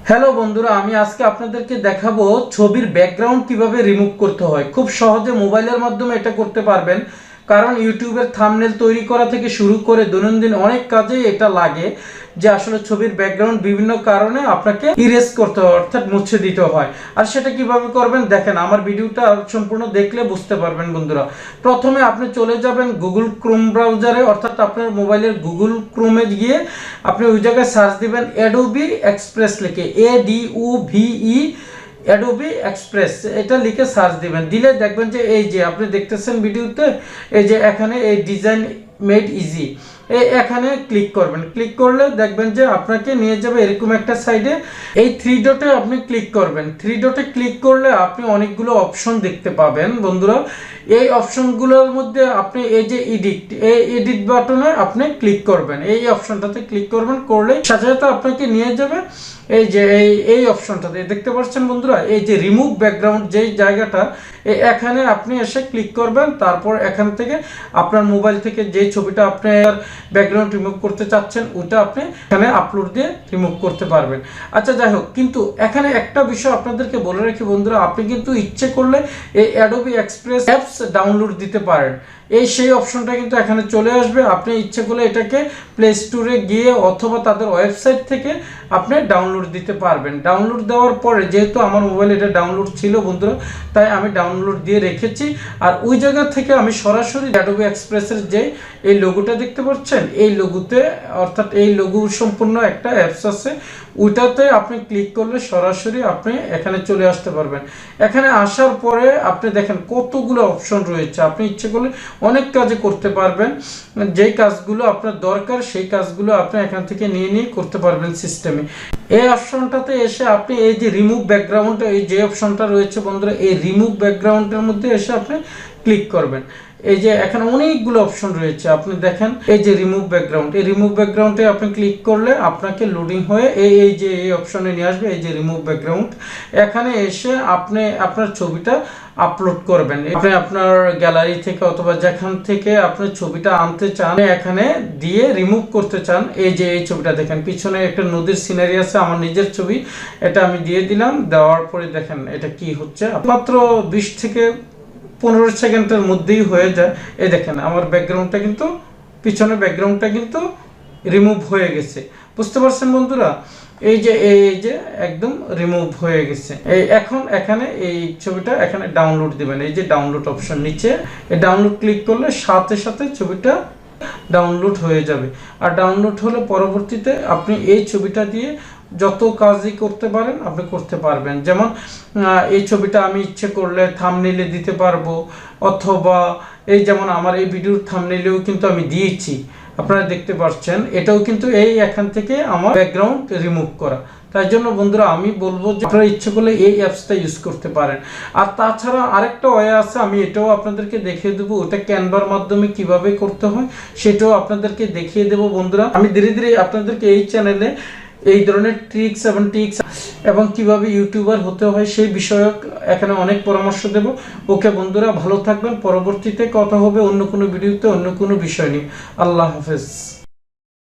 Hello বন্ধুরা, আমি আজকে আপনাদেরকে দেখাবো ছবির ব্যাকগ্রাউন্ড কিভাবে রিমুভ করতে হয়। খুব সহজে মোবাইলের মাধ্যমে এটা করতে পারবেন, কারণ ইউটিউবের থাম্বনেল তৈরি করা থেকে শুরু করে দৈনন্দিন অনেক কাজে এটা লাগে। যে আসলে ছবির ব্যাকগ্রাউন্ড বিভিন্ন কারণে আপনাকে ইরেজ করতে হয়, অর্থাৎ মুছে দিতে হয়। আর সেটা কিভাবে করবেন দেখেন, আমার ভিডিওটা সম্পূর্ণ দেখলে বুঝতে পারবেন বন্ধুরা। প্রথমে আপনি চলে যাবেন গুগল ক্রোম ব্রাউজারে, অর্থাৎ আপনার মোবাইলের গুগল ক্রোমে গিয়ে আপনি ওই জায়গায় সার্চ দিবেন অ্যাডোবি এক্সপ্রেস লিখে, ADOBE অ্যাডোবি এক্সপ্রেস এটা লিখে সার্চ দিবেন। দিলে দেখবেন যে এই যে আপনি দেখতেছেন ভিডিওতে, এই যে এখানে এই ডিজাইন মেড ইজি এখানে ক্লিক করবেন। ক্লিক করলে দেখবেন যে আপনাকে নিয়ে যাবে এরকম একটা সাইডে। এই থ্রি ডটে আপনি ক্লিক করবেন। থ্রি ডটে ক্লিক করলে আপনি অনেকগুলো অপশন দেখতে পাবেন বন্ধুরা। এই অপশনগুলোর মধ্যে আপনি এই যে এডিট বাটনে আপনি ক্লিক করবেন। এই অপশনটাতে ক্লিক করবেন, করলে সাথে সাথে আপনাকে নিয়ে যাবে এই যে এই অপশনটাতে দেখতে পাচ্ছেন বন্ধুরা, এই যে রিমুভ ব্যাকগ্রাউন্ড যেই জায়গাটা, এখানে আপনি এসে ক্লিক করবেন। তারপর এখান থেকে আপনার মোবাইল থেকে যে ছবিটা আপনি ব্যাকগ্রাউন্ড রিমুভ করতে চাচ্ছেন ওটা আপনি এখানে আপলোড দিয়ে রিমুভ করতে পারবেন। আচ্ছা যাই হোক, কিন্তু এখানে একটা বিষয় আপনাদেরকে বলে রাখি বন্ধুরা, আপনি কিন্তু ইচ্ছে করলে এই অ্যাডোবি এক্সপ্রেস অ্যাপস ডাউনলোড দিতে পারেন। সেই অপশনটা কিন্তু এখানে চলে আসবে। আপনি ইচ্ছে করলে এটাকে প্লে স্টোরে গিয়ে অথবা তাদের ওয়েবসাইট থেকে আপনি ডাউনলোড দিতে পারবেন। ডাউনলোড দেওয়ার পরে যেহেতু আমার মোবাইলে এটা ডাউনলোড ছিল বন্ধুরা, তাই আমি ডাউনলোড দিয়ে রেখেছি। আর ওই জায়গা থেকে আমি সরাসরি অ্যাডোবি এক্সপ্রেসের যে এই লোগোটা দেখতে পাচ্ছেন, এই লোগোতে অর্থাৎ এই লোগো সম্পূর্ণ একটা অ্যাপস আছে, ওইটাতে আপনি ক্লিক করলে সরাসরি আপনি এখানে চলে আসতে পারবেন। এখানে আসার পরে আপনি দেখেন কতগুলো অপশন রয়েছে। আপনি ইচ্ছে করলে অনেক কাজে করতে পারবেন। যেই কাজগুলো আপনার দরকার সেই কাজগুলো আপনি এখান থেকে নিয়ে করতে পারবেন সিস্টেমে। এই অপশনটাতে এসে আপনি এই যে রিমুভ ব্যাকগ্রাউন্ড, এই যে অপশনটা রয়েছে বন্ধুরা, এই রিমুভ ব্যাকগ্রাউন্ডের মধ্যে এসে আপনি ক্লিক করবেন। এই যে এখানে অনেকগুলো অপশন রয়েছে, আপনি দেখেন এই যে রিমুভ ব্যাকগ্রাউন্ড, এই রিমুভ ব্যাকগ্রাউন্ডে আপনি ক্লিক করলে আপনাকে লোডিং হয়ে এই যে এই অপশনে নিয়ে আসবে, এই যে রিমুভ ব্যাকগ্রাউন্ড। এখানে এসে আপনি আপনার ছবিটা আপলোড করবেন। আপনি আপনার গ্যালারি থেকে অথবা যেখান থেকে আপনি ছবিটা আনতে চান এখানে দিয়ে রিমুভ করতে চান। এই যে এই ছবিটা দেখেন, পিছনে একটা নদীর সিনারি আছে, আমার নিজের ছবি, এটা আমি দিয়ে দিলাম। দেওয়ার পরে দেখেন এটা কি হচ্ছে, মাত্র 20 থেকে 15 সেকেন্ডের মধ্যেই হয়ে যায়। এই দেখেন আমার ব্যাকগ্রাউন্ডটা কিন্তু, পিছনের ব্যাকগ্রাউন্ডটা কিন্তু রিমুভ হয়ে গেছে। বুঝতে পারছেন বন্ধুরা? এই যে একদম রিমুভ হয়ে গেছে। এখন এখানে এই ছবিটা এখানে ডাউনলোড দিবেন। এই যে ডাউনলোড অপশন নিচে, এই ডাউনলোড ক্লিক করলে সাথে সাথে ছবিটা ডাউনলোড হয়ে যাবে। আর ডাউনলোড হলে পরবর্তীতে আপনি এই ছবিটা দিয়ে যত কাজই করতে পারেন আপনি করতে পারবেন। যেমন এই ছবিটা আমি ইচ্ছে করলে থাম্বনেইলে দিতে পারবো, অথবা এই যেমন আমার এই ভিডিওর থাম্বনেইলেও কিন্তু আমি দিয়েছি, আপনারা দেখতে পাচ্ছেন। এটাও কিন্তু এখান থেকে আমার ব্যাকগ্রাউন্ড রিমুভ করা। তাই জন্য বন্ধুরা আমি বলবো যে আপনারা ইচ্ছে করলে এই অ্যাপসটা ইউজ করতে পারেন। আর তাছাড়া আরেকটা ওয়ে আছে, আমি এটাও আপনাদেরকে দেখিয়ে দেবো, ওটা ক্যানভার মাধ্যমে কিভাবে করতে হয় সেটাও আপনাদেরকে দেখিয়ে দেবো বন্ধুরা। আমি ধীরে ধীরে আপনাদেরকে এই চ্যানেলে এই ধরনের ট্রিক্স এবং কিভাবে ইউটিউবার হতে হয় সেই বিষয়ক এখানে অনেক পরামর্শ দেব। ওকে বন্ধুরা, ভালো থাকবেন। পরবর্তীতে কথা হবে অন্য কোনো ভিডিওতে অন্য কোনো বিষয় নিয়ে। আল্লাহ হাফেজ।